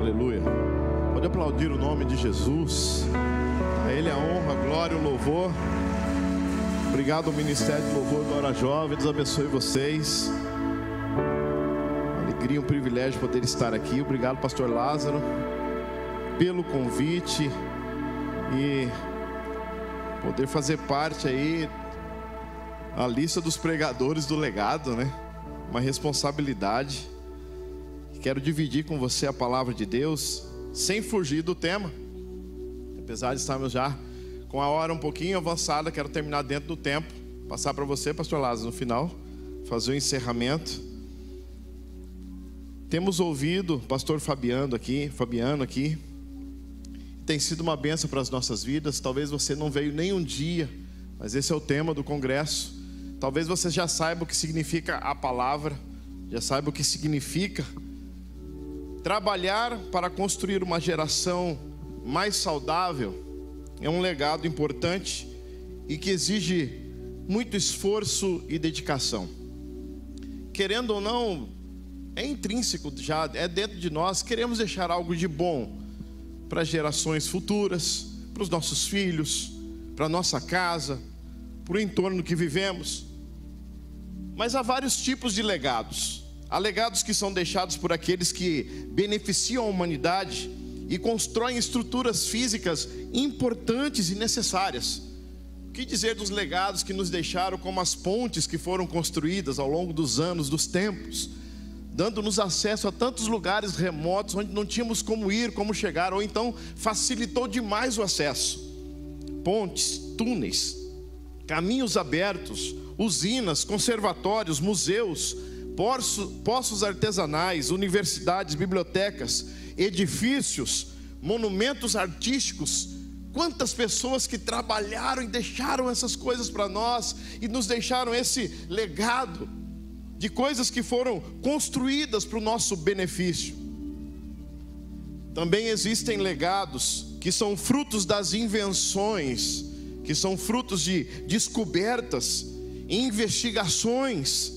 Aleluia. Pode aplaudir o nome de Jesus. A Ele a honra, a glória e o louvor. Obrigado ao Ministério de Louvor do Hora Jovem. Deus abençoe vocês. Uma alegria, um privilégio poder estar aqui. Obrigado, pastor Lázaro, pelo convite e poder fazer parte aí a lista dos pregadores do legado, né? Uma responsabilidade. Quero dividir com você a palavra de Deus sem fugir do tema. Apesar de estarmos já com a hora um pouquinho avançada, quero terminar dentro do tempo. Passar para você, pastor Lázaro, no final, fazer o encerramento. Temos ouvido o pastor Fabiano aqui. Tem sido uma bênção para as nossas vidas. Talvez você não veio nem um dia, mas esse é o tema do congresso. Talvez você já saiba o que significa a palavra, já saiba o que significa trabalhar para construir uma geração mais saudável. É um legado importante e que exige muito esforço e dedicação. Querendo ou não, é intrínseco, já é dentro de nós. Queremos deixar algo de bom para gerações futuras, para os nossos filhos, para a nossa casa, para o entorno que vivemos. Mas há vários tipos de legados. Há legados que são deixados por aqueles que beneficiam a humanidade e constroem estruturas físicas importantes e necessárias. O que dizer dos legados que nos deixaram, como as pontes que foram construídas ao longo dos anos, dos tempos, dando-nos acesso a tantos lugares remotos onde não tínhamos como ir, como chegar, ou então facilitou demais o acesso. Pontes, túneis, caminhos abertos, usinas, conservatórios, museus, poços artesanais, universidades, bibliotecas, edifícios, monumentos artísticos. Quantas pessoas que trabalharam e deixaram essas coisas para nós e nos deixaram esse legado de coisas que foram construídas para o nosso benefício. Também existem legados que são frutos das invenções, que são frutos de descobertas e investigações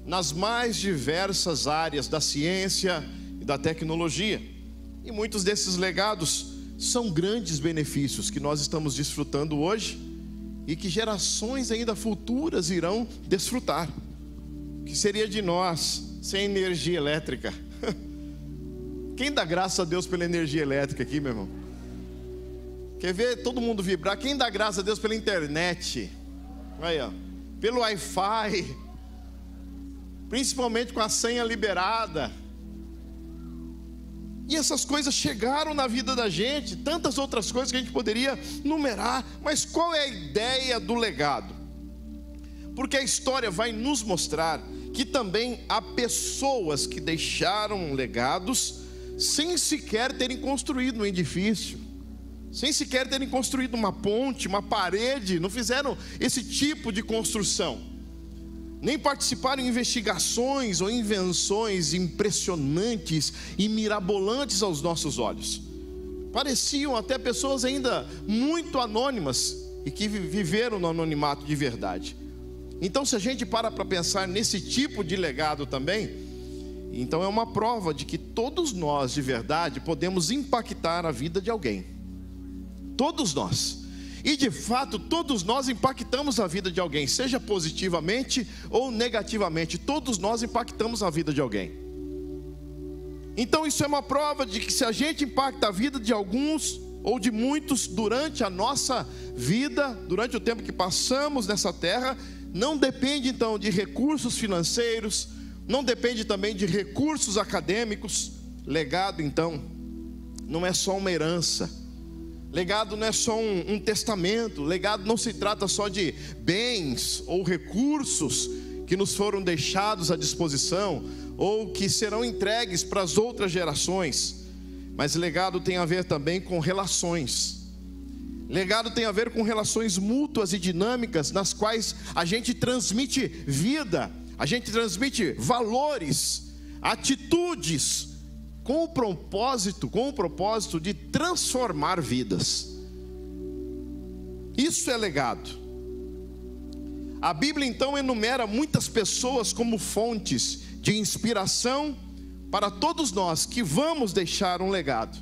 nas mais diversas áreas da ciência e da tecnologia. E muitos desses legados são grandes benefícios que nós estamos desfrutando hoje e que gerações ainda futuras irão desfrutar. O que seria de nós sem energia elétrica? Quem dá graças a Deus pela energia elétrica aqui, meu irmão? Quer ver todo mundo vibrar? Quem dá graças a Deus pela internet? Aí, ó, pelo Wi-Fi, principalmente com a senha liberada. E essas coisas chegaram na vida da gente, tantas outras coisas que a gente poderia numerar. Mas qual é a ideia do legado? Porque a história vai nos mostrar que também há pessoas que deixaram legados sem sequer terem construído um edifício, sem sequer terem construído uma ponte, uma parede. Não fizeram esse tipo de construção, nem participaram em investigações ou invenções impressionantes e mirabolantes aos nossos olhos. Pareciam até pessoas ainda muito anônimas e que viveram no anonimato de verdade. Então, se a gente para pensar nesse tipo de legado também, então é uma prova de que todos nós de verdade podemos impactar a vida de alguém. Todos nós. E de fato, todos nós impactamos a vida de alguém, seja positivamente ou negativamente. Todos nós impactamos a vida de alguém. Então isso é uma prova de que se a gente impacta a vida de alguns ou de muitos durante a nossa vida, durante o tempo que passamos nessa terra, não depende então de recursos financeiros, não depende também de recursos acadêmicos. Legado então não é só uma herança. Legado não é só um testamento. Legado não se trata só de bens ou recursos que nos foram deixados à disposição ou que serão entregues para as outras gerações. Mas legado tem a ver também com relações. Legado tem a ver com relações mútuas e dinâmicas, nas quais a gente transmite vida, a gente transmite valores, atitudes, com o propósito de transformar vidas. Isso é legado. A Bíblia então enumera muitas pessoas como fontes de inspiração para todos nós que vamos deixar um legado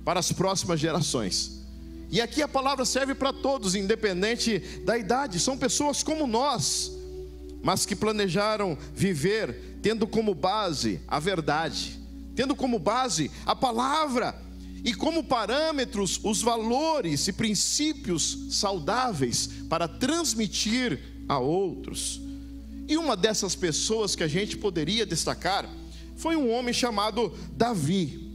para as próximas gerações. E aqui a palavra serve para todos, independente da idade. São pessoas como nós, mas que planejaram viver tendo como base a verdade, tendo como base a palavra e como parâmetros os valores e princípios saudáveis para transmitir a outros. E uma dessas pessoas que a gente poderia destacar foi um homem chamado Davi.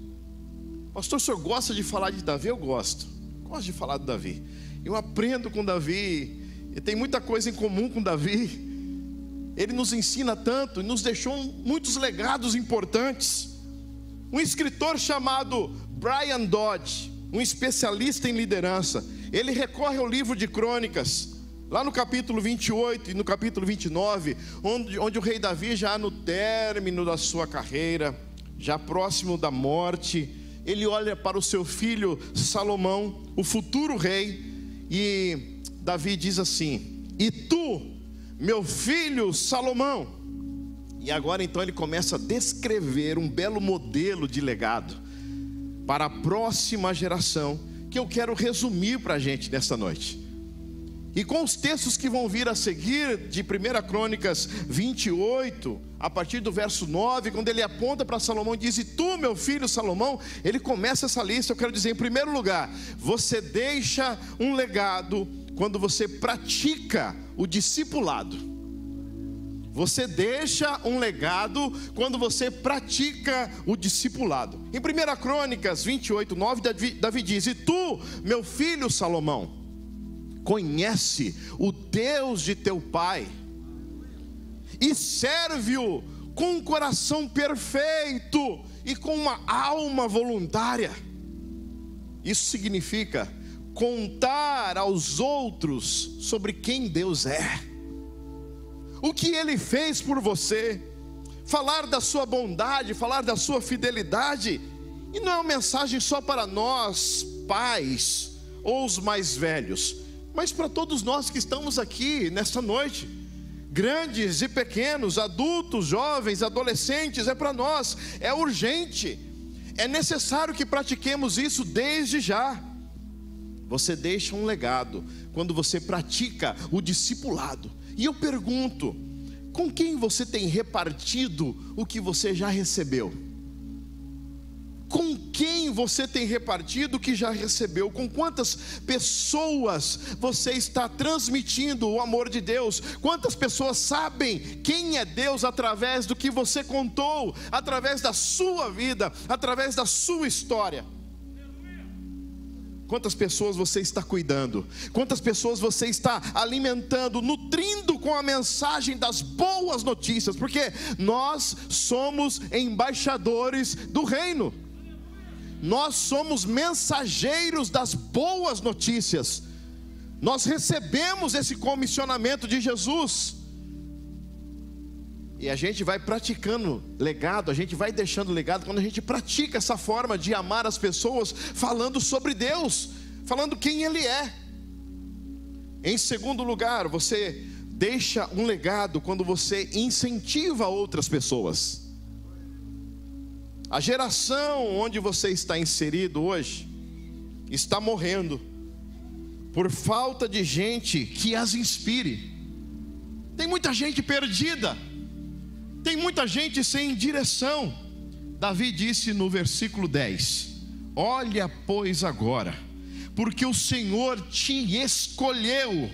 Pastor, o senhor gosta de falar de Davi? Eu gosto de falar de Davi. Eu aprendo com Davi, e tem muita coisa em comum com Davi. Ele nos ensina tanto e nos deixou muitos legados importantes. Um escritor chamado Brian Dodge, um especialista em liderança, ele recorre ao livro de Crônicas, lá no capítulo 28 e no capítulo 29, onde o rei Davi, já no término da sua carreira, já próximo da morte, ele olha para o seu filho Salomão, o futuro rei, e Davi diz assim: e tu, meu filho Salomão. E agora então ele começa a descrever um belo modelo de legado para a próxima geração, que eu quero resumir para a gente nesta noite. E com os textos que vão vir a seguir, de 1 Crônicas 28, a partir do verso 9, quando ele aponta para Salomão e diz: e tu, meu filho Salomão, ele começa essa lista. Eu quero dizer, em primeiro lugar, você deixa um legado quando você pratica o discipulado. Você deixa um legado quando você pratica o discipulado. Em 1 Crônicas 28, 9, Davi diz: e tu, meu filho Salomão, conhece o Deus de teu pai e serve-o com um coração perfeito e com uma alma voluntária. Isso significa contar aos outros sobre quem Deus é, o que Ele fez por você, falar da sua bondade, falar da sua fidelidade. E não é uma mensagem só para nós, pais, ou os mais velhos, mas para todos nós que estamos aqui nesta noite, grandes e pequenos, adultos, jovens, adolescentes. É para nós, é urgente, é necessário que pratiquemos isso desde já. Você deixa um legado quando você pratica o discipulado. E eu pergunto, com quem você tem repartido o que você já recebeu? Com quem você tem repartido o que já recebeu? Com quantas pessoas você está transmitindo o amor de Deus? Quantas pessoas sabem quem é Deus através do que você contou, através da sua vida, através da sua história? Quantas pessoas você está cuidando? Quantas pessoas você está alimentando, nutrindo com a mensagem das boas notícias? Porque nós somos embaixadores do reino. Nós somos mensageiros das boas notícias. Nós recebemos esse comissionamento de Jesus. E a gente vai praticando legado, a gente vai deixando legado quando a gente pratica essa forma de amar as pessoas, falando sobre Deus, falando quem Ele é. Em segundo lugar, você deixa um legado quando você incentiva outras pessoas. A geração onde você está inserido hoje está morrendo por falta de gente que as inspire. Tem muita gente perdida, tem muita gente sem direção. Davi disse no versículo 10: olha pois agora, porque o Senhor te escolheu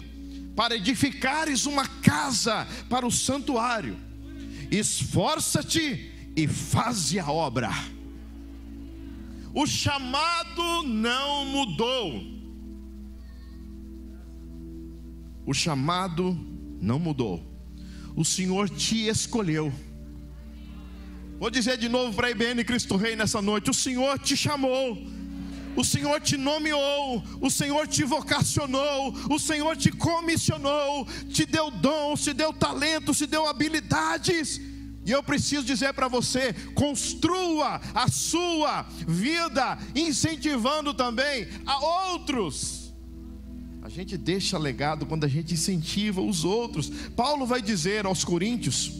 para edificares uma casa para o santuário. Esforça-te e faze a obra. O chamado não mudou. O chamado não mudou. O Senhor te escolheu. Vou dizer de novo para a IBN Cristo Rei nessa noite: o Senhor te chamou, o Senhor te nomeou, o Senhor te vocacionou, o Senhor te comissionou, te deu dons, te deu talentos, te deu habilidades. E eu preciso dizer para você: construa a sua vida incentivando também a outros. A gente deixa legado quando a gente incentiva os outros. Paulo vai dizer aos Coríntios,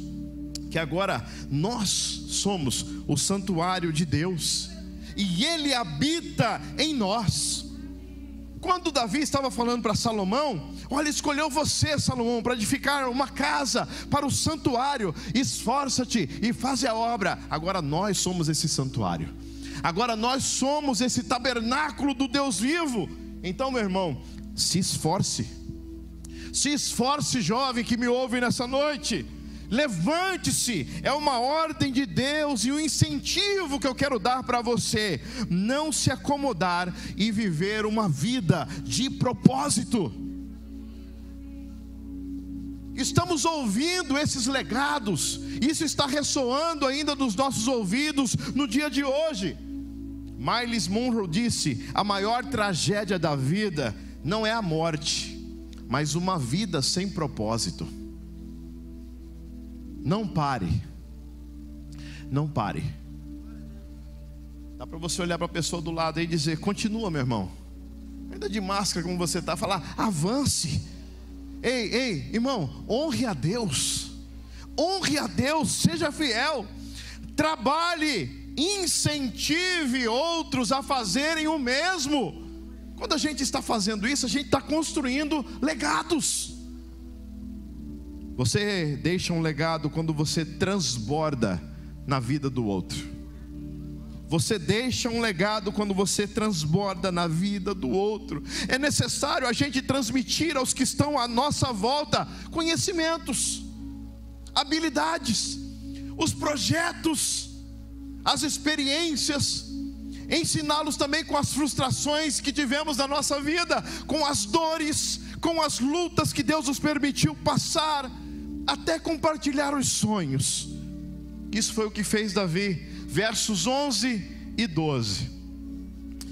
que agora nós somos o santuário de Deus, e Ele habita em nós. Quando Davi estava falando para Salomão: olha, escolheu você, Salomão, para edificar uma casa para o santuário, esforça-te e faz a obra. Agora nós somos esse santuário, agora nós somos esse tabernáculo do Deus vivo. Então, meu irmão, se esforce, jovem que me ouve nessa noite. Levante-se, é uma ordem de Deus e um incentivo que eu quero dar para você: não se acomodar e viver uma vida de propósito. Estamos ouvindo esses legados, isso está ressoando ainda nos nossos ouvidos no dia de hoje. Myles Munroe disse: a maior tragédia da vida não é a morte, mas uma vida sem propósito. Não pare. Dá para você olhar para a pessoa do lado aí e dizer: continua, meu irmão, ainda de máscara como você está, falar: avance. Ei, irmão, honre a Deus, seja fiel, trabalhe, incentive outros a fazerem o mesmo. Quando a gente está fazendo isso, a gente está construindo legados. Você deixa um legado quando você transborda na vida do outro. Você deixa um legado quando você transborda na vida do outro. É necessário a gente transmitir aos que estão à nossa volta conhecimentos, habilidades, os projetos, as experiências, ensiná-los também com as frustrações que tivemos na nossa vida, com as dores, com as lutas que Deus nos permitiu passar, até compartilhar os sonhos. Isso foi o que fez Davi. Versos 11 e 12: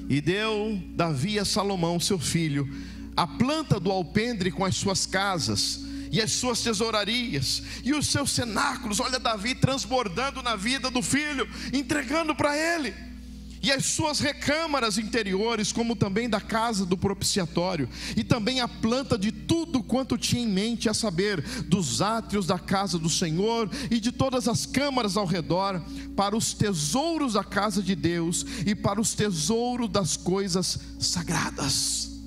e deu Davi a Salomão seu filho a planta do alpendre com as suas casas e as suas tesourarias e os seus cenáculos. Olha Davi transbordando na vida do filho, entregando para ele. E as suas recâmaras interiores, como também da casa do propiciatório, e também a planta de tudo quanto tinha em mente, a saber, dos átrios da casa do Senhor e de todas as câmaras ao redor, para os tesouros da casa de Deus e para os tesouros das coisas sagradas.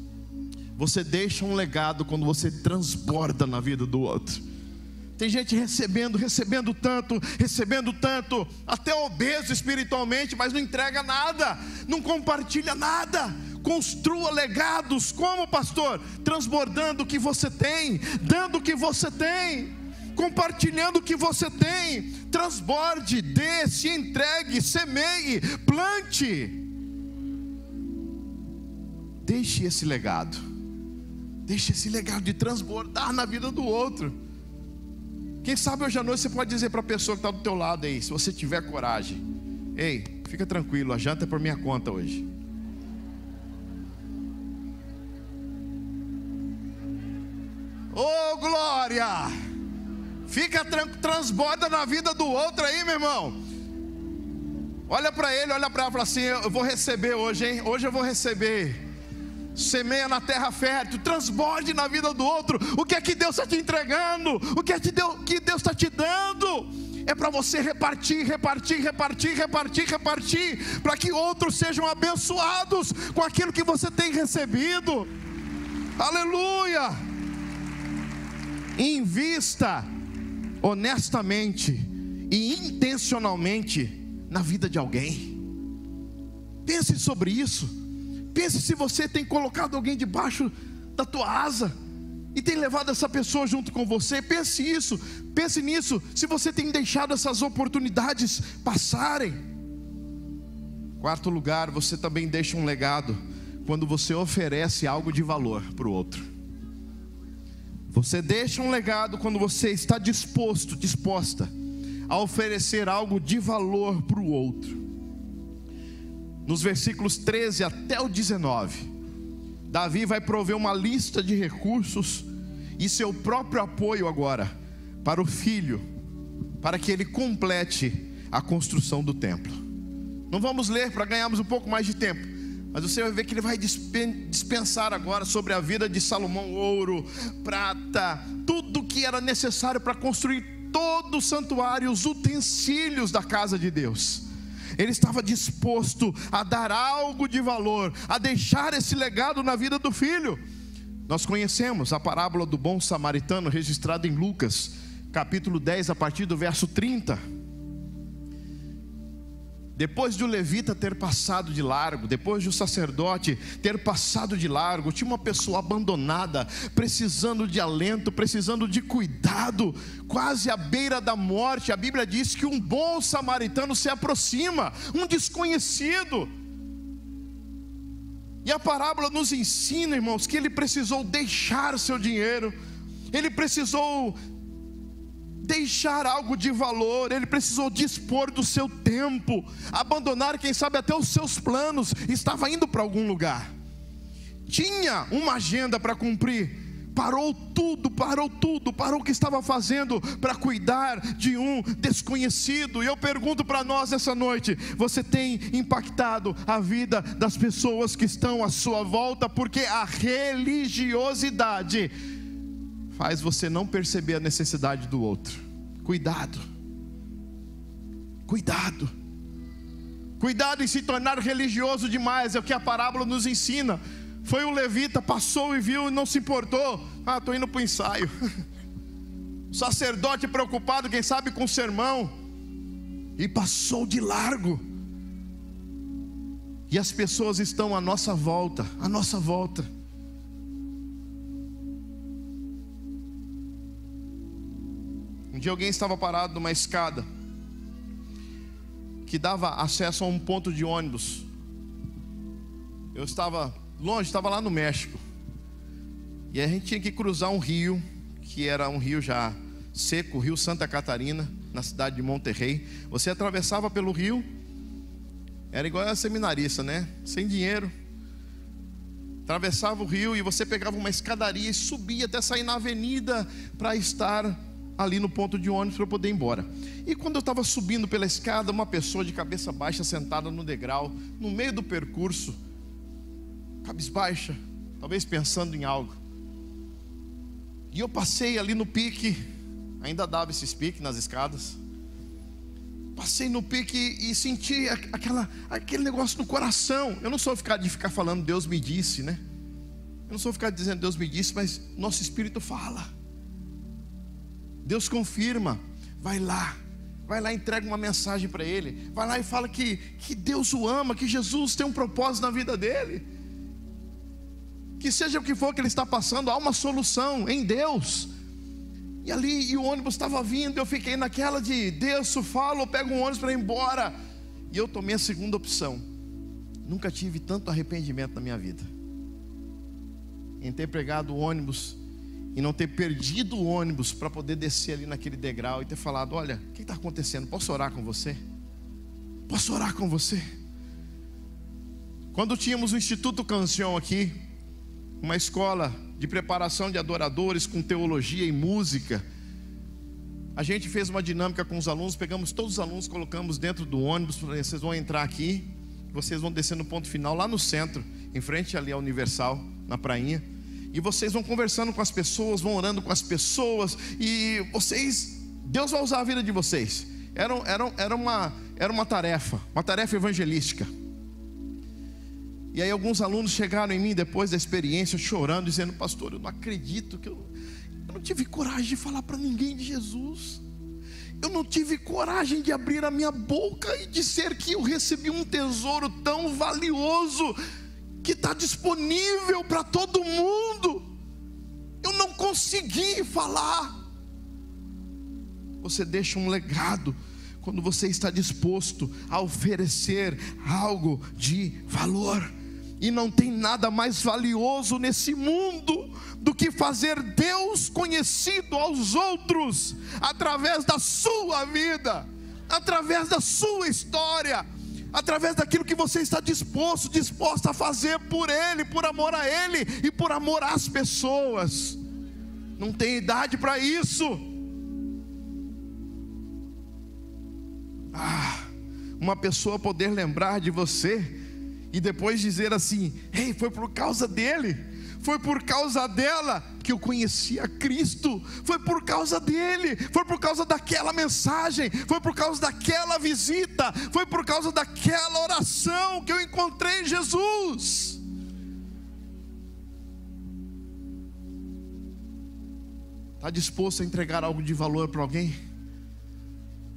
Você deixa um legado quando você transborda na vida do outro. Tem gente recebendo tanto, até obeso espiritualmente, mas não entrega nada, não compartilha nada. Construa legados. Como, pastor? Transbordando o que você tem, dando o que você tem, compartilhando o que você tem. Transborde, dê, se entregue, semeie, plante. Deixe esse legado de transbordar na vida do outro. Quem sabe hoje à noite você pode dizer para a pessoa que está do teu lado aí, se você tiver coragem: ei, fica tranquilo, a janta é por minha conta hoje. Oh, glória! Fica transborda na vida do outro aí, meu irmão. Olha para ele, olha para ela e fala assim: eu vou receber hoje, hein? Hoje eu vou receber. Semeia na terra fértil, transborde na vida do outro. O que é que Deus está te entregando? O que é que Deus está te dando? É para você repartir, para que outros sejam abençoados com aquilo que você tem recebido. Aleluia! Invista honestamente e intencionalmente na vida de alguém. Pense sobre isso. Pense se você tem colocado alguém debaixo da tua asa e tem levado essa pessoa junto com você. Pense nisso, se você tem deixado essas oportunidades passarem. Quarto lugar, você também deixa um legado quando você oferece algo de valor para o outro. Você deixa um legado quando você está disposta a oferecer algo de valor para o outro. Nos versículos 13 até o 19, Davi vai prover uma lista de recursos e seu próprio apoio agora para o filho, para que ele complete a construção do templo. Não vamos ler para ganharmos um pouco mais de tempo, mas você vai ver que ele vai dispensar agora sobre a vida de Salomão: ouro, prata, tudo que era necessário para construir todo o santuário, os utensílios da casa de Deus. Ele estava disposto a dar algo de valor, a deixar esse legado na vida do filho. Nós conhecemos a parábola do bom samaritano, registrada em Lucas, capítulo 10, a partir do verso 30. Depois de o levita ter passado de largo, depois de o sacerdote ter passado de largo, tinha uma pessoa abandonada, precisando de alento, precisando de cuidado, quase à beira da morte. A Bíblia diz que um bom samaritano se aproxima, um desconhecido. E a parábola nos ensina, irmãos, que ele precisou deixar seu dinheiro, ele precisou deixar algo de valor, ele precisou dispor do seu tempo, abandonar, quem sabe, até os seus planos. Estava indo para algum lugar, tinha uma agenda para cumprir, parou tudo, parou o que estava fazendo para cuidar de um desconhecido. E eu pergunto para nós essa noite: você tem impactado a vida das pessoas que estão à sua volta? Porque a religiosidade faz você não perceber a necessidade do outro. Cuidado em se tornar religioso demais. É o que a parábola nos ensina. Foi o levita, passou e viu e não se importou. Estou indo para o ensaio. O sacerdote preocupado, quem sabe, com o sermão, e passou de largo. E as pessoas estão à nossa volta, Um dia alguém estava parado numa escada que dava acesso a um ponto de ônibus. Eu estava longe, estava lá no México. E a gente tinha que cruzar um rio, que era um rio já seco, o rio Santa Catarina, na cidade de Monterrey. Você atravessava pelo rio, era igual a seminarista, né? Sem dinheiro. Atravessava o rio e você pegava uma escadaria e subia até sair na avenida para estar ali no ponto de ônibus para poder ir embora. E quando eu estava subindo pela escada, uma pessoa de cabeça baixa sentada no degrau, no meio do percurso, cabisbaixa, talvez pensando em algo. E eu passei ali no pique, ainda dava esses piques nas escadas. Passei no pique e senti aquele negócio no coração. Eu não sou de ficar falando Deus me disse, né? Eu não sou ficar dizendo Deus me disse, mas nosso espírito fala. Deus confirma. Vai lá, entrega uma mensagem para ele. Vai lá e fala que Deus o ama, que Jesus tem um propósito na vida dele. Que seja o que for que ele está passando, há uma solução em Deus. E o ônibus estava vindo, eu fiquei naquela de Deus, se fala, eu pego um ônibus para ir embora. E eu tomei a segunda opção. Nunca tive tanto arrependimento na minha vida em ter pegado o ônibus e não ter perdido o ônibus para poder descer ali naquele degrau e ter falado: olha, o que está acontecendo? Posso orar com você? Posso orar com você? Quando tínhamos o Instituto Canção aqui, uma escola de preparação de adoradores com teologia e música, a gente fez uma dinâmica com os alunos. Pegamos todos os alunos, colocamos dentro do ônibus. Vocês vão entrar aqui, vocês vão descer no ponto final, lá no centro, em frente ali à Universal, na prainha. E vocês vão conversando com as pessoas, vão orando com as pessoas. E Deus vai usar a vida de vocês. Era uma tarefa evangelística. E aí alguns alunos chegaram em mim depois da experiência, chorando, dizendo: pastor, eu não acredito que eu não tive coragem de falar para ninguém de Jesus. Eu não tive coragem de abrir a minha boca e dizer que eu recebi um tesouro tão valioso, que está disponível para todo mundo. Eu não consegui falar. Você deixa um legado quando você está disposto a oferecer algo de valor. E não tem nada mais valioso nesse mundo do que fazer Deus conhecido aos outros, através da sua vida, através da sua história, através daquilo que você está disposta a fazer por Ele, por amor a Ele e por amor às pessoas. Não tem idade para isso. Uma pessoa poder lembrar de você e depois dizer assim: ei, foi por causa dele, foi por causa dela que eu conheci a Cristo, foi por causa dele, foi por causa daquela mensagem, foi por causa daquela visita, foi por causa daquela oração que eu encontrei Jesus. Está disposto a entregar algo de valor para alguém?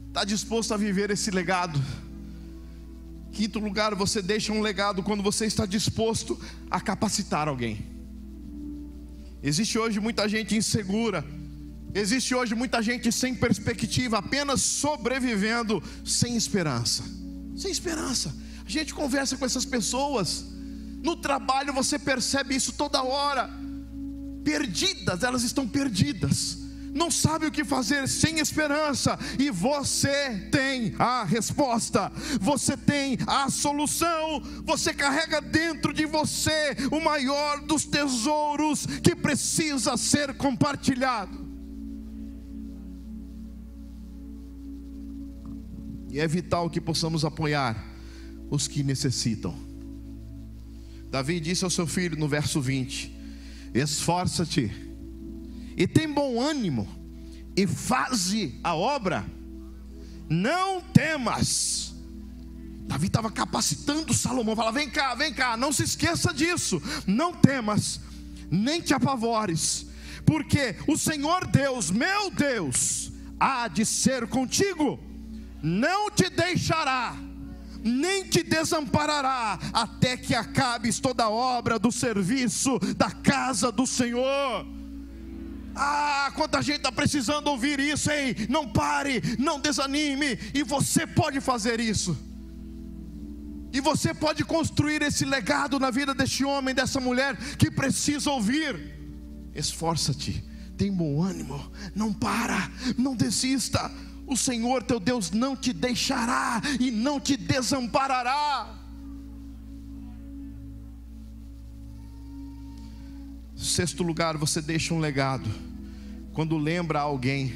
Está disposto a viver esse legado? Quinto lugar, você deixa um legado quando você está disposto a capacitar alguém. Existe hoje muita gente insegura, existe hoje muita gente sem perspectiva, apenas sobrevivendo, sem esperança. Sem esperança. A gente conversa com essas pessoas, no trabalho você percebe isso toda hora. Perdidas, elas estão perdidas, não sabem o que fazer, sem esperança. E você tem a resposta, você tem a solução. Você carrega dentro de você o maior dos tesouros que precisa ser compartilhado. E é vital que possamos apoiar os que necessitam. Davi disse ao seu filho no verso 20: esforça-te e tem bom ânimo, e faze a obra, não temas. Davi estava capacitando Salomão, fala: vem cá, não se esqueça disso, não temas, nem te apavores, porque o Senhor Deus, meu Deus, há de ser contigo, não te deixará, nem te desamparará, até que acabes toda a obra do serviço da casa do Senhor. Ah, quanta gente está precisando ouvir isso, hein? Não pare, não desanime, e você pode fazer isso. E você pode construir esse legado na vida deste homem, dessa mulher que precisa ouvir. Esforça-te, tem bom ânimo, não para, não desista. O Senhor teu Deus não te deixará e não te desamparará. Sexto lugar, você deixa um legado quando lembra a alguém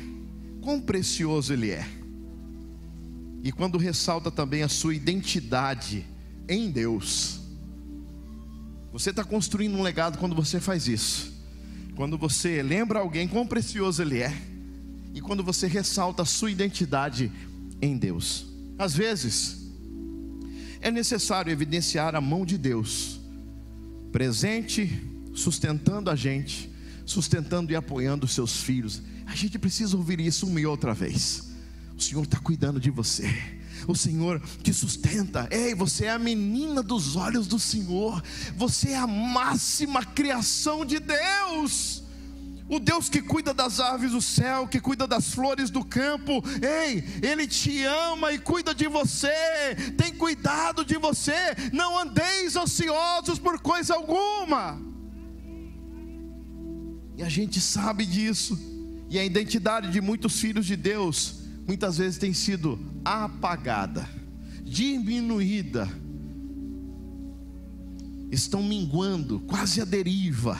quão precioso ele é, e quando ressalta também a sua identidade em Deus. Você está construindo um legado quando você faz isso, quando você lembra alguém quão precioso ele é, e quando você ressalta a sua identidade em Deus. Às vezes é necessário evidenciar a mão de Deus presente, sustentando a gente, sustentando e apoiando os seus filhos. A gente precisa ouvir isso uma e outra vez. O Senhor está cuidando de você, o Senhor te sustenta. Ei, você é a menina dos olhos do Senhor, você é a máxima criação de Deus. O Deus que cuida das aves do céu, que cuida das flores do campo. Ei, Ele te ama e cuida de você, tem cuidado de você. Não andeis ansiosos por coisa alguma. E a gente sabe disso. E a identidade de muitos filhos de Deus muitas vezes tem sido apagada, diminuída. Estão minguando, quase à deriva.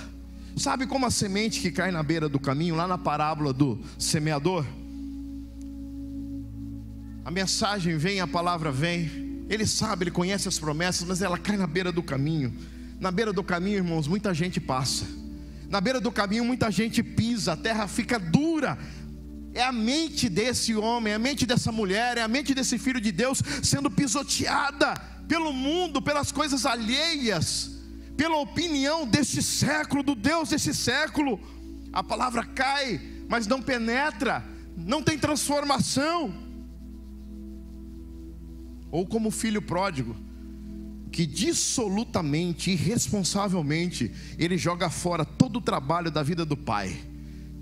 Sabe como a semente que cai na beira do caminho, lá na parábola do semeador? A mensagem vem, a palavra vem, ele sabe, ele conhece as promessas, mas ela cai na beira do caminho. Na beira do caminho, irmãos, muita gente passa. Na beira do caminho muita gente pisa, a terra fica dura. É a mente desse homem, é a mente dessa mulher, é a mente desse filho de Deus sendo pisoteada pelo mundo, pelas coisas alheias, pela opinião deste século, do Deus desse século. A palavra cai, mas não penetra, não tem transformação. Ou como o filho pródigo, que dissolutamente, irresponsavelmente, ele joga fora todo o trabalho da vida do pai,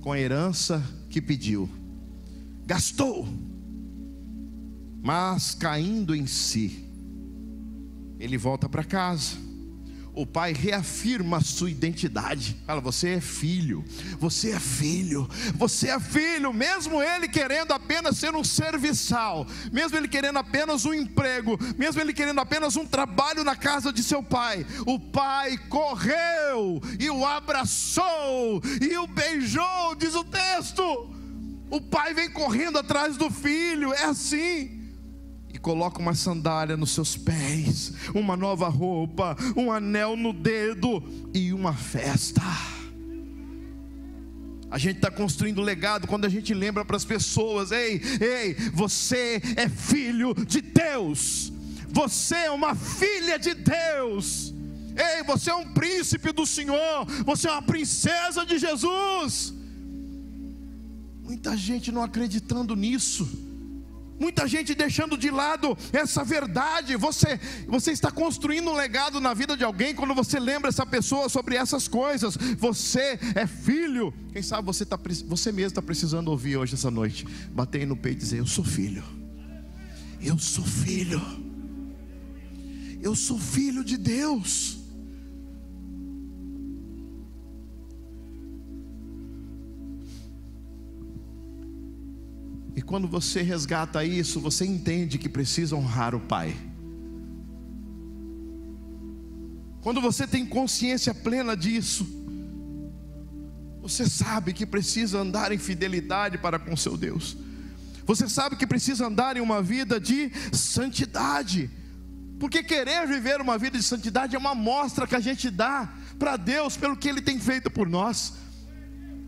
com a herança que pediu. Gastou, mas caindo em si, ele volta para casa. O pai reafirma a sua identidade. Fala: você é filho, você é filho, você é filho. Mesmo ele querendo apenas ser um serviçal, mesmo ele querendo apenas um emprego, mesmo ele querendo apenas um trabalho na casa de seu pai, o pai correu e o abraçou e o beijou, diz o texto. O pai vem correndo atrás do filho, é assim. E coloca uma sandália nos seus pés, uma nova roupa, um anel no dedo e uma festa. A gente está construindo legado quando a gente lembra para as pessoas: ei, você é filho de Deus, você é uma filha de Deus, ei, você é um príncipe do Senhor, você é uma princesa de Jesus. Muita gente não acreditando nisso, muita gente deixando de lado essa verdade. Você está construindo um legado na vida de alguém quando você lembra essa pessoa sobre essas coisas. Você é filho. Quem sabe você mesmo está precisando ouvir hoje, essa noite, bater no peito e dizer: eu sou filho, eu sou filho, eu sou filho de Deus. E quando você resgata isso, você entende que precisa honrar o Pai. Quando você tem consciência plena disso, você sabe que precisa andar em fidelidade para com seu Deus. Você sabe que precisa andar em uma vida de santidade. Porque querer viver uma vida de santidade é uma amostra que a gente dá para Deus pelo que Ele tem feito por nós.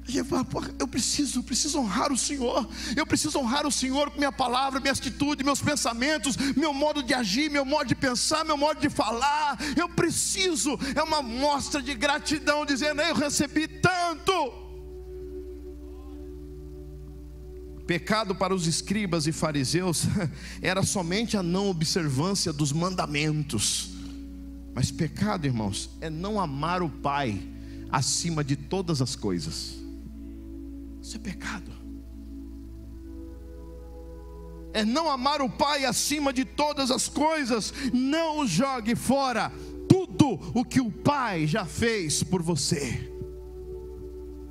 E eu falo: eu preciso honrar o Senhor. Eu preciso honrar o Senhor com minha palavra, minha atitude, meus pensamentos, meu modo de agir, meu modo de pensar, meu modo de falar. Eu preciso, é uma mostra de gratidão, dizendo: eu recebi tanto. Pecado para os escribas e fariseus era somente a não observância dos mandamentos. Mas pecado, irmãos, é não amar o Pai acima de todas as coisas. Isso é pecado. É não amar o Pai acima de todas as coisas. Não jogue fora tudo o que o Pai já fez por você.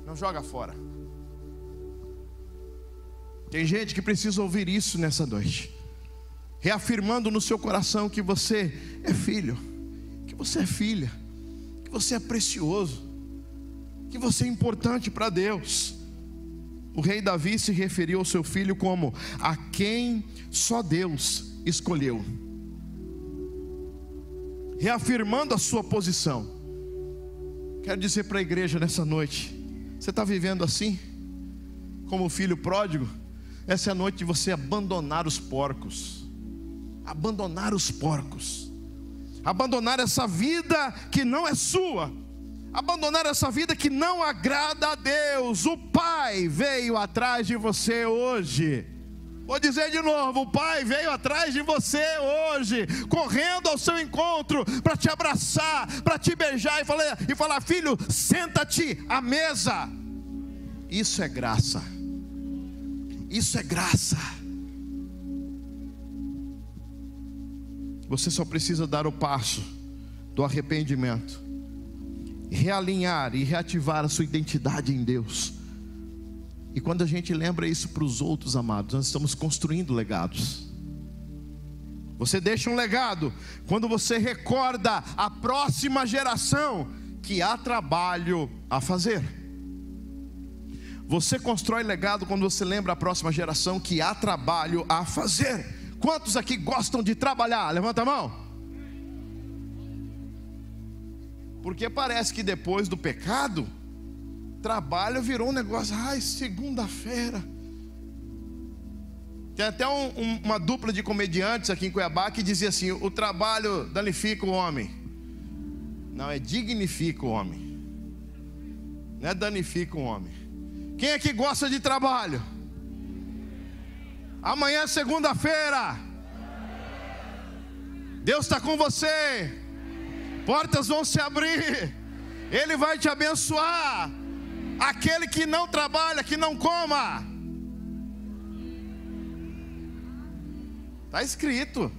Não joga fora. Tem gente que precisa ouvir isso nessa noite, reafirmando no seu coração que você é filho, que você é filha, que você é precioso, que você é importante para Deus. O rei Davi se referiu ao seu filho como a quem só Deus escolheu, reafirmando a sua posição. Quero dizer para a igreja nessa noite: você está vivendo assim, como o filho pródigo? Essa é a noite de você abandonar os porcos, abandonar os porcos, abandonar essa vida que não é sua, abandonar essa vida que não agrada a Deus. O Pai veio atrás de você hoje. Vou dizer de novo: o Pai veio atrás de você hoje, correndo ao seu encontro para te abraçar, para te beijar e falar: filho, senta-te à mesa. Isso é graça. Isso é graça. Você só precisa dar o passo do arrependimento, realinhar e reativar a sua identidade em Deus. E quando a gente lembra isso para os outros, amados, nós estamos construindo legados. Você deixa um legado quando você recorda a próxima geração que há trabalho a fazer. Você constrói legado quando você lembra a próxima geração que há trabalho a fazer. Quantos aqui gostam de trabalhar? Levanta a mão. Porque parece que depois do pecado, trabalho virou um negócio: ai, segunda-feira. Tem até uma dupla de comediantes aqui em Cuiabá que dizia assim: o trabalho danifica o homem. Não, é dignifica o homem, não é danifica o homem. Quem aqui gosta de trabalho? Amanhã é segunda-feira. Deus está com você. Portas vão se abrir. Ele vai te abençoar. Aquele que não trabalha, que não coma. Está escrito.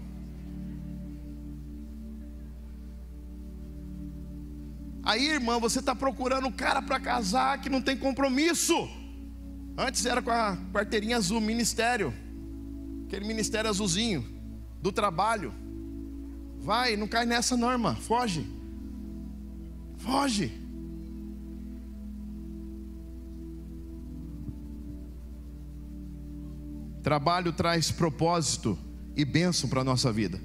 Aí, irmã, você está procurando um cara para casar que não tem compromisso. Antes era com a carteirinha azul, ministério, aquele ministério azulzinho do trabalho. Vai, não cai nessa não, irmã. Foge. Foge. Trabalho traz propósito e bênção para a nossa vida.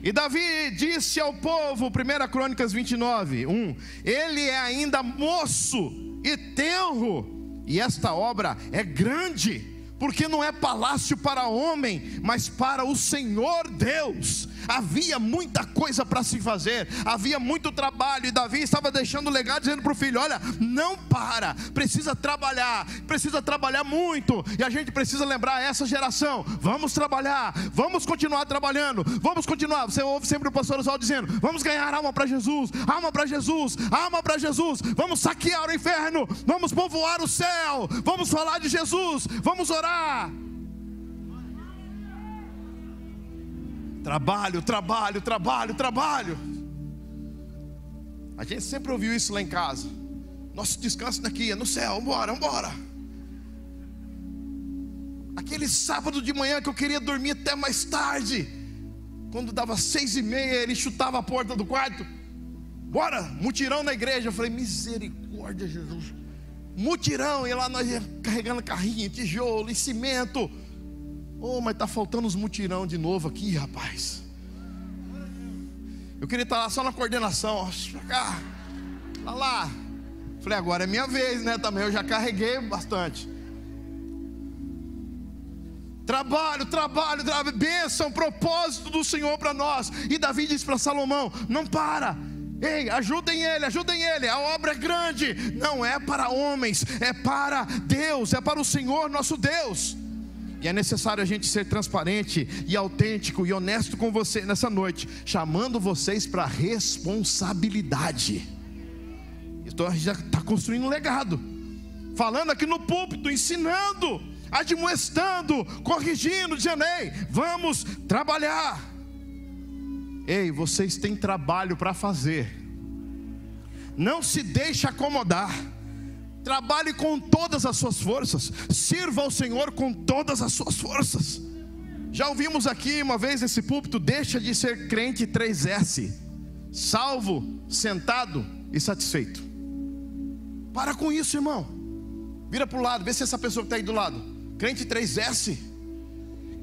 E Davi disse ao povo, 1 Crônicas 29:1: ele é ainda moço e tenro, E esta obra é grande, porque não é palácio para homem, mas para o Senhor Deus. Havia muita coisa para se fazer, havia muito trabalho, e Davi estava deixando o legado, dizendo para o filho: olha, não para, precisa trabalhar muito. E a gente precisa lembrar essa geração: vamos trabalhar, vamos continuar trabalhando, vamos continuar. Você ouve sempre o pastor Oswaldo dizendo: vamos ganhar alma para Jesus, alma para Jesus, alma para Jesus. Vamos saquear o inferno, vamos povoar o céu, vamos falar de Jesus, vamos orar. Trabalho, trabalho, trabalho, trabalho. A gente sempre ouviu isso lá em casa. Nosso descanso daqui é no céu, vambora, vambora. Aquele sábado de manhã que eu queria dormir até mais tarde, quando dava 6:30, ele chutava a porta do quarto: bora, mutirão na igreja. Eu falei: misericórdia, Jesus. Mutirão, e lá nós ia carregando carrinho, tijolo e cimento. Oh, mas está faltando os mutirão de novo aqui, rapaz. Eu queria estar lá só na coordenação, lá. Falei: agora é minha vez, né? Também eu já carreguei bastante. Trabalho, bênção, propósito do Senhor para nós. E Davi disse para Salomão: não para. Ei, ajudem ele, a obra é grande, não é para homens, é para Deus, é para o Senhor nosso Deus. E é necessário a gente ser transparente e autêntico e honesto com você nessa noite, chamando vocês para responsabilidade. Então a gente já está construindo um legado, falando aqui no púlpito, ensinando, admoestando, corrigindo, dizendo: ei, vamos trabalhar. Ei, vocês têm trabalho para fazer. Não se deixe acomodar. Trabalhe com todas as suas forças. Sirva ao Senhor com todas as suas forças. Já ouvimos aqui uma vez nesse púlpito: deixa de ser crente 3S: salvo, sentado e satisfeito. Para com isso, irmão. Vira para o lado, vê se essa pessoa que está aí do lado: crente 3S.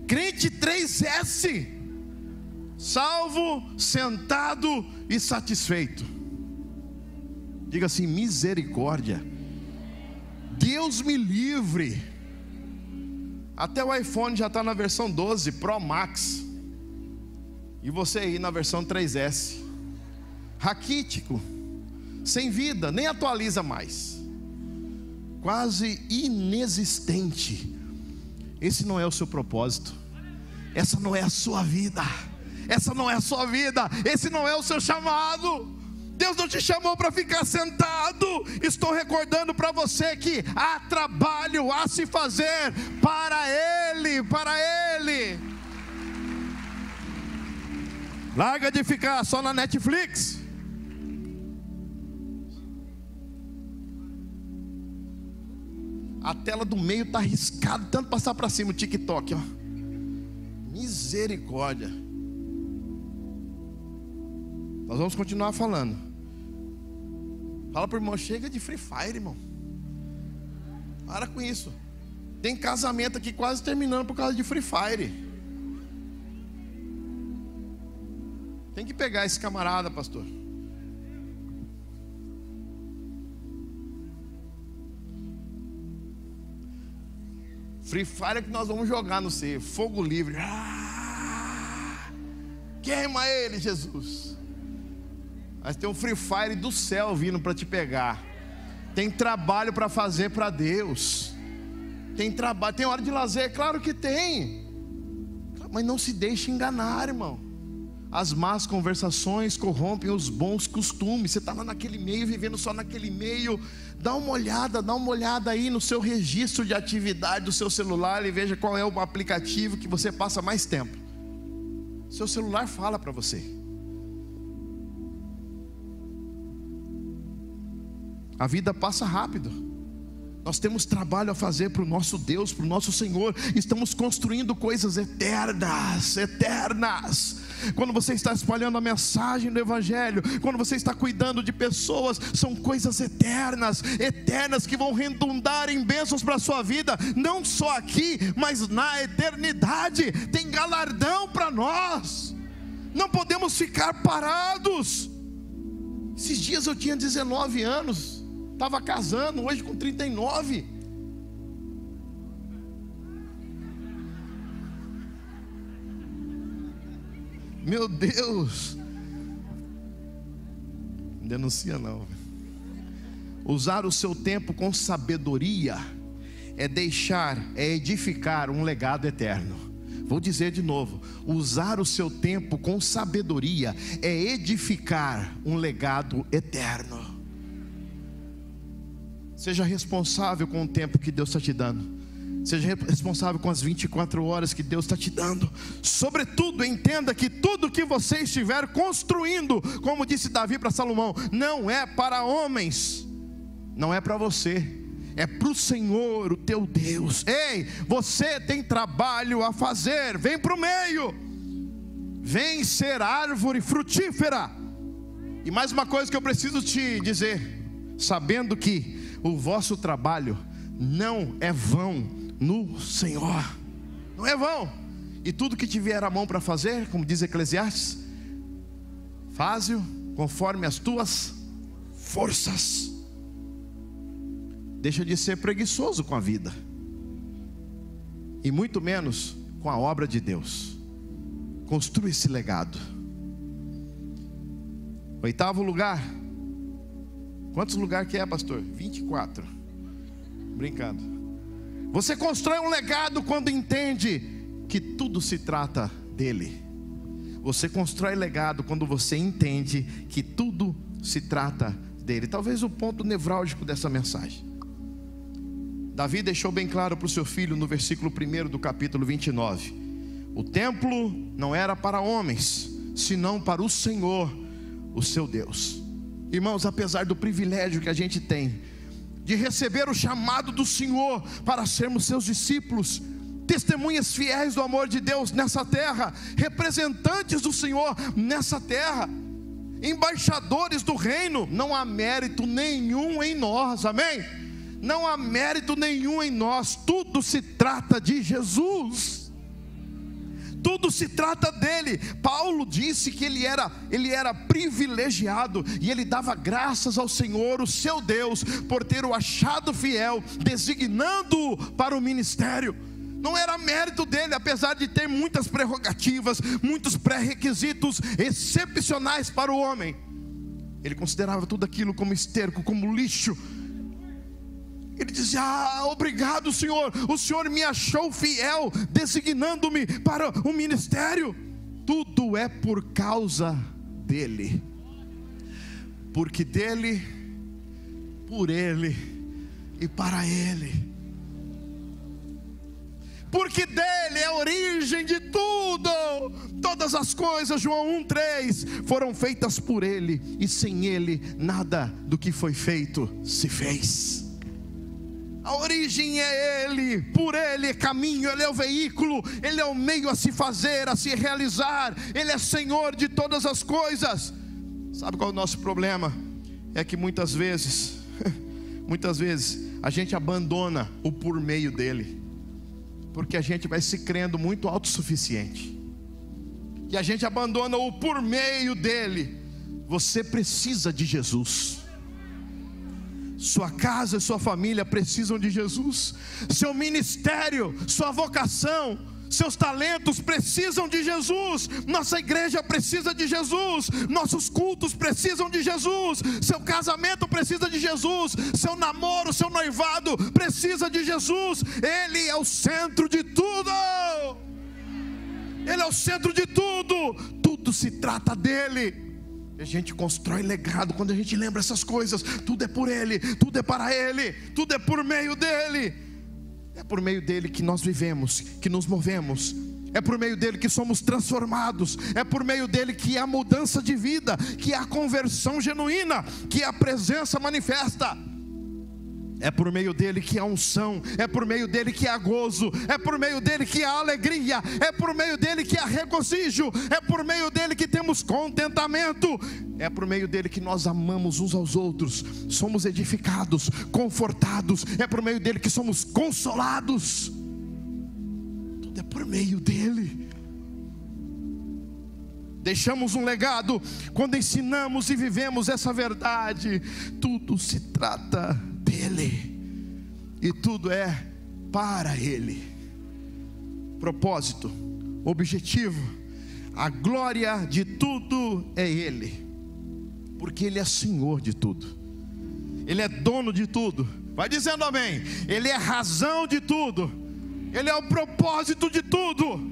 Crente 3S: salvo, sentado e satisfeito. Diga assim: misericórdia. Deus me livre. Até o iPhone já está na versão 12 Pro Max, e você aí na versão 3S, raquítico, sem vida, nem atualiza mais, quase inexistente. Esse não é o seu propósito, essa não é a sua vida, essa não é a sua vida, esse não é o seu chamado. Deus não te chamou para ficar sentado. Estou recordando para você que há trabalho a se fazer para Ele, para Ele. Larga de ficar só na Netflix. A tela do meio está arriscado tanto passar para cima o TikTok, ó. Misericórdia. Nós vamos continuar falando. Fala para o irmão: chega de Free Fire, irmão. Para com isso. Tem casamento aqui quase terminando por causa de Free Fire. Tem que pegar esse camarada, pastor. Free Fire é que nós vamos jogar no C. Fogo livre. Queima ele, Jesus. Mas tem um Free Fire do céu vindo para te pegar. Tem trabalho para fazer para Deus. Tem trabalho, tem hora de lazer, claro que tem. Mas não se deixe enganar, irmão. As más conversações corrompem os bons costumes. Você está lá naquele meio, vivendo só naquele meio. Dá uma olhada aí no seu registro de atividade do seu celular e veja qual é o aplicativo que você passa mais tempo. Seu celular fala para você. A vida passa rápido. Nós temos trabalho a fazer para o nosso Deus, para o nosso Senhor. Estamos construindo coisas eternas, eternas. Quando você está espalhando a mensagem do Evangelho, quando você está cuidando de pessoas, são coisas eternas, eternas, que vão redundar em bênçãos para a sua vida, não só aqui, mas na eternidade. Tem galardão para nós. Não podemos ficar parados. Esses dias eu tinha 19 anos, estava casando, hoje com 39. Meu Deus. Não denuncia não. Usar o seu tempo com sabedoria é edificar um legado eterno. Vou dizer de novo: usar o seu tempo com sabedoria é edificar um legado eterno. Seja responsável com o tempo que Deus está te dando. Seja responsável com as 24 horas que Deus está te dando. Sobretudo, entenda que tudo que você estiver construindo, como disse Davi para Salomão, não é para homens, não é para você, é para o Senhor, o teu Deus. Ei, você tem trabalho a fazer. Vem para o meio, vem ser árvore frutífera. E mais uma coisa que eu preciso te dizer, sabendo que o vosso trabalho não é vão no Senhor, não é vão. E tudo que tiver a mão para fazer, como diz Eclesiastes, faze-o conforme as tuas forças. Deixa de ser preguiçoso com a vida, e muito menos com a obra de Deus. Construa esse legado. 8º lugar. Quantos lugares que é, pastor? 24. Brincando. Você constrói um legado quando entende que tudo se trata dele. Você constrói legado quando você entende que tudo se trata dele. Talvez o ponto nevrálgico dessa mensagem. Davi deixou bem claro para o seu filho no versículo 1 do capítulo 29. O templo não era para homens, senão para o Senhor, o seu Deus. Irmãos, apesar do privilégio que a gente tem de receber o chamado do Senhor para sermos seus discípulos, testemunhas fiéis do amor de Deus nessa terra, representantes do Senhor nessa terra, embaixadores do reino, não há mérito nenhum em nós, amém? Não há mérito nenhum em nós, tudo se trata de Jesus, tudo se trata dele. Paulo disse que ele era privilegiado, e ele dava graças ao Senhor, o seu Deus, por ter o achado fiel, designando-o para o ministério. Não era mérito dele, apesar de ter muitas prerrogativas, muitos pré-requisitos excepcionais para o homem. Ele considerava tudo aquilo como esterco, como lixo. Ele dizia: obrigado, Senhor, o Senhor me achou fiel, designando-me para o ministério. Tudo é por causa dele, porque dele, por ele e para ele. Porque dele é a origem de tudo. Todas as coisas, João 1,3, foram feitas por ele, e sem ele nada do que foi feito se fez. A origem é ele, por ele é caminho, ele é o veículo, ele é o meio a se fazer, a se realizar. Ele é Senhor de todas as coisas. Sabe qual é o nosso problema? É que muitas vezes a gente abandona o por meio dele, porque a gente vai se crendo muito autossuficiente, e a gente abandona o por meio dele. Você precisa de Jesus. Sua casa e sua família precisam de Jesus. Seu ministério, sua vocação, seus talentos precisam de Jesus. Nossa igreja precisa de Jesus. Nossos cultos precisam de Jesus. Seu casamento precisa de Jesus. Seu namoro, seu noivado precisa de Jesus. Ele é o centro de tudo. Ele é o centro de tudo. Tudo se trata dele. A gente constrói legado quando a gente lembra essas coisas. Tudo é por ele, tudo é para ele, tudo é por meio dele. É por meio dele que nós vivemos, que nos movemos. É por meio dele que somos transformados. É por meio dele que há mudança de vida, que há conversão genuína, que há presença manifesta. É por meio dele que há unção, é por meio dele que há gozo, é por meio dele que há alegria, é por meio dele que há regozijo, é por meio dele que temos contentamento, é por meio dele que nós amamos uns aos outros, somos edificados, confortados, é por meio dele que somos consolados. Tudo é por meio dele. Deixamos um legado quando ensinamos e vivemos essa verdade. Tudo se trata dele, e tudo é para ele. Propósito, objetivo, A glória de tudo é Ele, porque Ele é Senhor de tudo, Ele é dono de tudo. Vai dizendo amém. Ele é a razão de tudo, Ele é o propósito de tudo.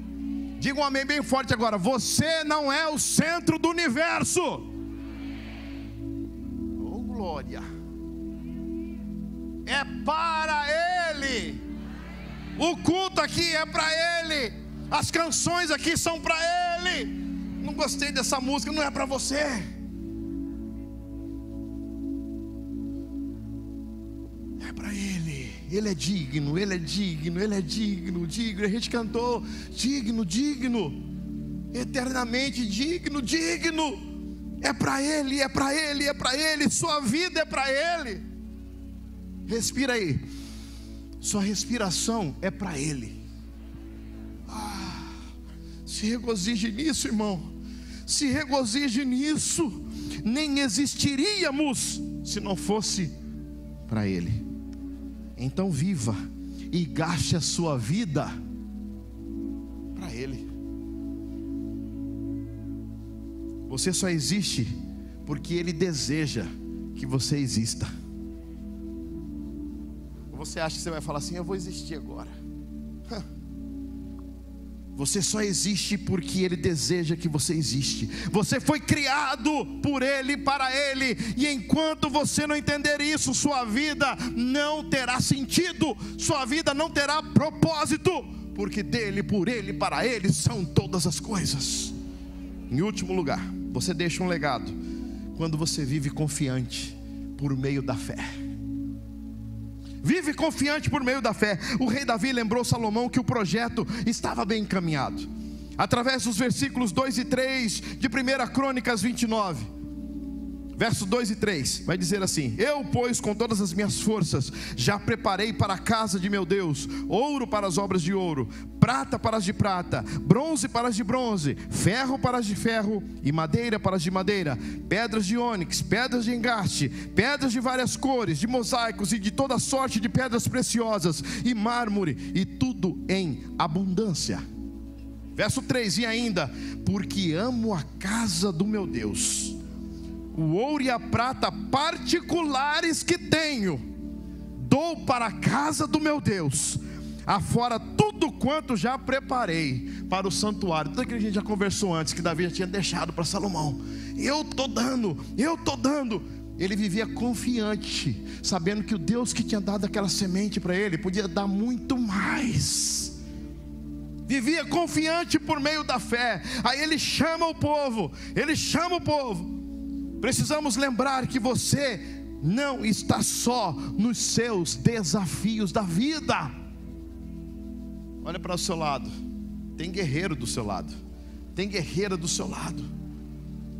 Diga um amém bem forte agora. Você não é o centro do universo. Oh, glória. É para Ele. O culto aqui é para Ele. As canções aqui são para Ele. Não gostei dessa música, não é para você. É para Ele. Ele é digno, Ele é digno, Ele é digno, digno. A gente cantou, digno, digno, eternamente digno, digno. É para Ele, é para Ele, é para Ele. Sua vida é para Ele. Respira aí. Sua respiração é para Ele. Se regozije nisso, irmão. Se regozije nisso. Nem existiríamos se não fosse para Ele. Então viva e gaste a sua vida para Ele. Você só existe porque Ele deseja que você exista. Você acha que você vai falar assim: eu vou existir agora? Você só existe porque Ele deseja que você existe. Você foi criado por Ele, para Ele. E enquanto você não entender isso, sua vida não terá sentido, sua vida não terá propósito, porque dele, por Ele, para Ele são todas as coisas. Em último lugar, você deixa um legado quando você vive confiante por meio da fé. Vive confiante por meio da fé. O rei Davi lembrou Salomão que o projeto estava bem encaminhado, através dos versículos 2 e 3 de 1 Crônicas 29, versos 2 e 3, vai dizer assim: eu, pois, com todas as minhas forças, já preparei para a casa de meu Deus ouro para as obras de ouro, prata para as de prata, bronze para as de bronze, ferro para as de ferro e madeira para as de madeira, pedras de ônix, pedras de engaste, pedras de várias cores, de mosaicos e de toda sorte de pedras preciosas e mármore, e tudo em abundância. Verso 3, e ainda, porque amo a casa do meu Deus, o ouro e a prata particulares que tenho, dou para a casa do meu Deus, afora tudo quanto já preparei para o santuário. Tudo aquilo que a gente já conversou antes, que Davi já tinha deixado para Salomão. Eu estou dando. Ele vivia confiante, sabendo que o Deus que tinha dado aquela semente para ele podia dar muito mais. Vivia confiante por meio da fé. Aí ele chama o povo. Precisamos lembrar que você não está só nos seus desafios da vida. Olha para o seu lado. Tem guerreiro do seu lado. Tem guerreira do seu lado.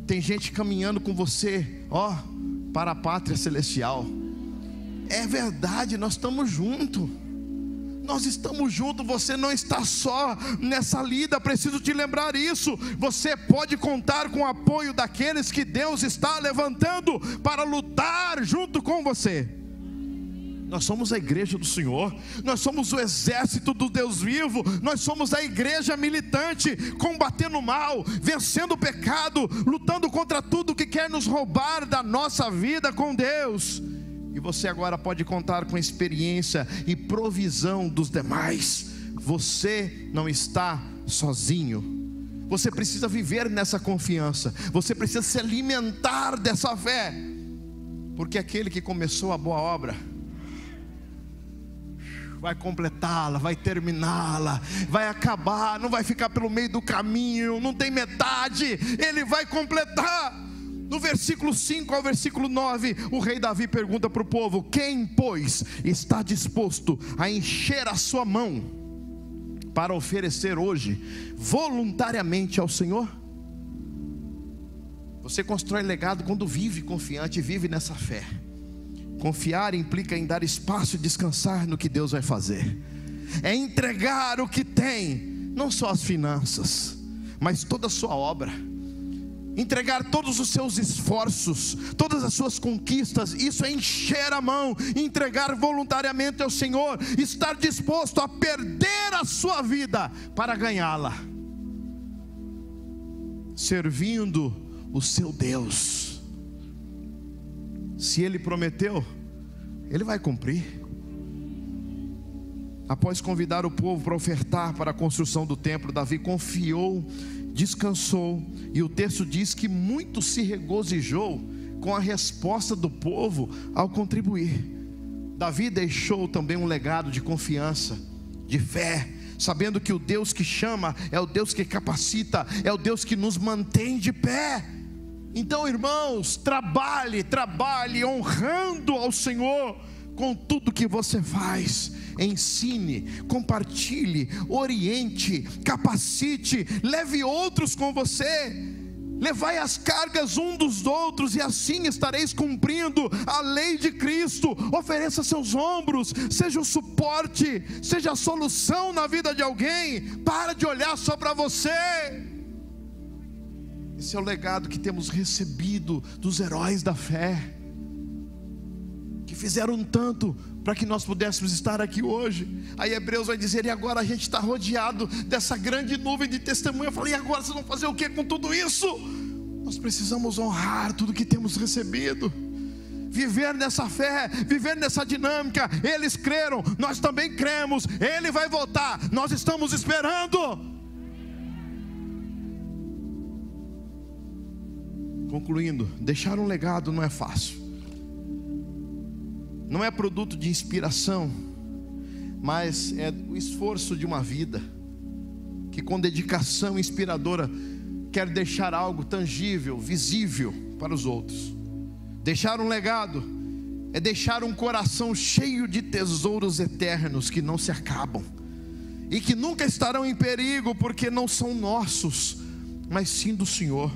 Tem gente caminhando com você, para a pátria celestial. É verdade, nós estamos juntos. Nós estamos juntos, você não está só nessa lida. Preciso te lembrar isso. Você pode contar com o apoio daqueles que Deus está levantando para lutar junto com você. Nós somos a igreja do Senhor, nós somos o exército do Deus vivo, nós somos a igreja militante, combatendo o mal, vencendo o pecado, lutando contra tudo que quer nos roubar da nossa vida com Deus. E você agora pode contar com a experiência e provisão dos demais. Você não está sozinho. Você precisa viver nessa confiança. Você precisa se alimentar dessa fé. Porque aquele que começou a boa obra vai completá-la, vai terminá-la, vai acabar, não vai ficar pelo meio do caminho, não tem metade, ele vai completar. No versículo 5 ao versículo 9, o rei Davi pergunta para o povo: quem, pois, está disposto a encher a sua mão para oferecer hoje voluntariamente ao Senhor? Você constrói legado quando vive confiante, vive nessa fé. Confiar implica em dar espaço e descansar no que Deus vai fazer. É entregar o que tem, não só as finanças, mas toda a sua obra. Entregar todos os seus esforços, todas as suas conquistas. Isso é encher a mão, entregar voluntariamente ao Senhor, estar disposto a perder a sua vida para ganhá-la. servindo o seu Deus. Se Ele prometeu, Ele vai cumprir. Após convidar o povo para ofertar para a construção do templo, Davi confiou, descansou, e o texto diz que muito se regozijou com a resposta do povo ao contribuir. Davi deixou também um legado de confiança, de fé, sabendo que o Deus que chama é o Deus que capacita, é o Deus que nos mantém de pé. Então, irmãos, trabalhe honrando ao Senhor com tudo que você faz. Ensine, compartilhe, oriente, capacite, leve outros com você. Levai as cargas um dos outros, e assim estareis cumprindo a lei de Cristo. Ofereça seus ombros, seja o suporte, seja a solução na vida de alguém. Para de olhar só para você. Esse é o legado que temos recebido dos heróis da fé, que fizeram tanto para que nós pudéssemos estar aqui hoje. Aí Hebreus vai dizer: e agora a gente está rodeado dessa grande nuvem de testemunha. Eu falei: e agora vocês vão fazer o que com tudo isso? Nós precisamos honrar tudo que temos recebido, viver nessa fé, viver nessa dinâmica. Eles creram, nós também cremos. Ele vai voltar, nós estamos esperando. Concluindo, deixar um legado não é fácil. Não é produto de inspiração, mas é o esforço de uma vida que, com dedicação inspiradora, quer deixar algo tangível, visível para os outros. Deixar um legado é deixar um coração cheio de tesouros eternos que não se acabam e que nunca estarão em perigo, porque não são nossos, mas sim do Senhor.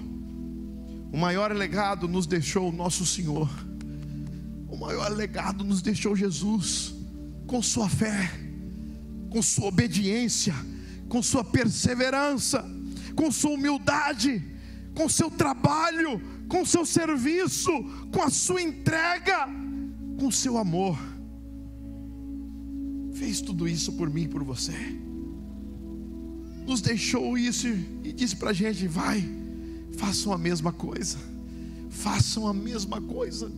O maior legado nos deixou o nosso Senhor. O maior legado nos deixou Jesus, com sua fé, com sua obediência, com sua perseverança, com sua humildade, com seu trabalho, com seu serviço, com a sua entrega, com seu amor. Fez tudo isso por mim e por você. Nos deixou isso e disse para a gente: vai, façam a mesma coisa. Façam a mesma coisa.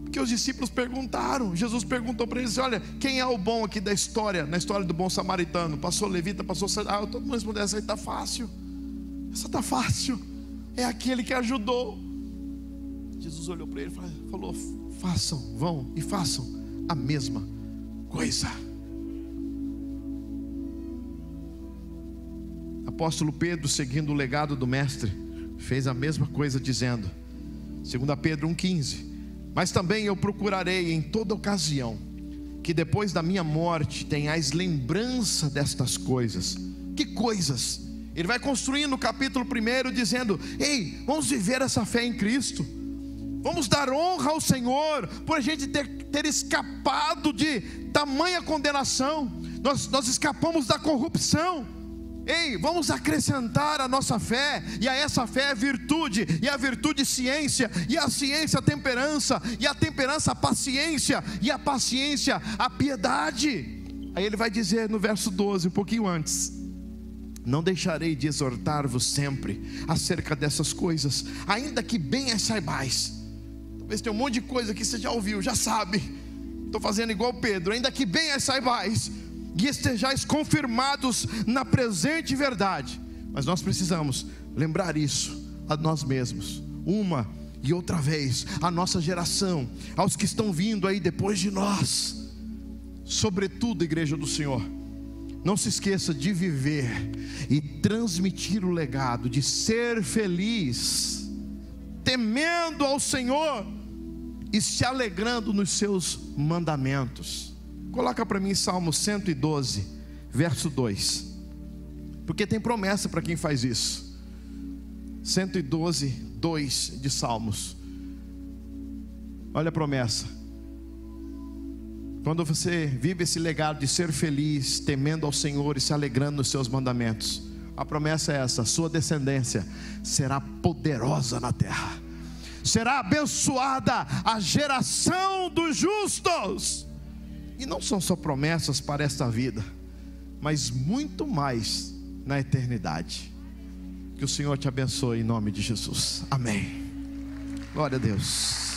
Porque os discípulos perguntaram, Jesus perguntou para eles: olha, quem é o bom aqui da história? Na história do bom samaritano, passou levita, passou... todo mundo respondeu: essa aí está fácil. Essa está fácil. É aquele que ajudou. Jesus olhou para ele e falou: façam, vão e façam a mesma coisa. Apóstolo Pedro, seguindo o legado do mestre, fez a mesma coisa, dizendo, 2 Pedro 1,15: mas também eu procurarei em toda ocasião que depois da minha morte tenhais lembrança destas coisas. Que coisas? Ele vai construindo o capítulo 1 dizendo: ei, vamos viver essa fé em Cristo. Vamos dar honra ao Senhor por a gente ter escapado de tamanha condenação. Nós escapamos da corrupção. Ei, vamos acrescentar a nossa fé, e a essa fé é virtude, e a virtude ciência, e a ciência a temperança, e a temperança a paciência, e a paciência a piedade. Aí ele vai dizer no verso 12, um pouquinho antes: não deixarei de exortar-vos sempre acerca dessas coisas, ainda que bem as saibais. Talvez tenha um monte de coisa que você já ouviu, já sabe. Estou fazendo igual Pedro: ainda que bem as saibais, e estejais confirmados na presente verdade. Mas nós precisamos lembrar isso a nós mesmos, uma e outra vez, a nossa geração, aos que estão vindo aí depois de nós. Sobretudo, igreja do Senhor, não se esqueça de viver e transmitir o legado de ser feliz, temendo ao Senhor e se alegrando nos seus mandamentos. Coloca para mim Salmo 112, verso 2, porque tem promessa para quem faz isso. 112, 2 de Salmos. Olha a promessa. Quando você vive esse legado de ser feliz, temendo ao Senhor e se alegrando nos seus mandamentos, a promessa é essa: sua descendência será poderosa na terra, será abençoada a geração dos justos. E não são só promessas para esta vida, mas muito mais na eternidade. Que o Senhor te abençoe em nome de Jesus. Amém. Glória a Deus.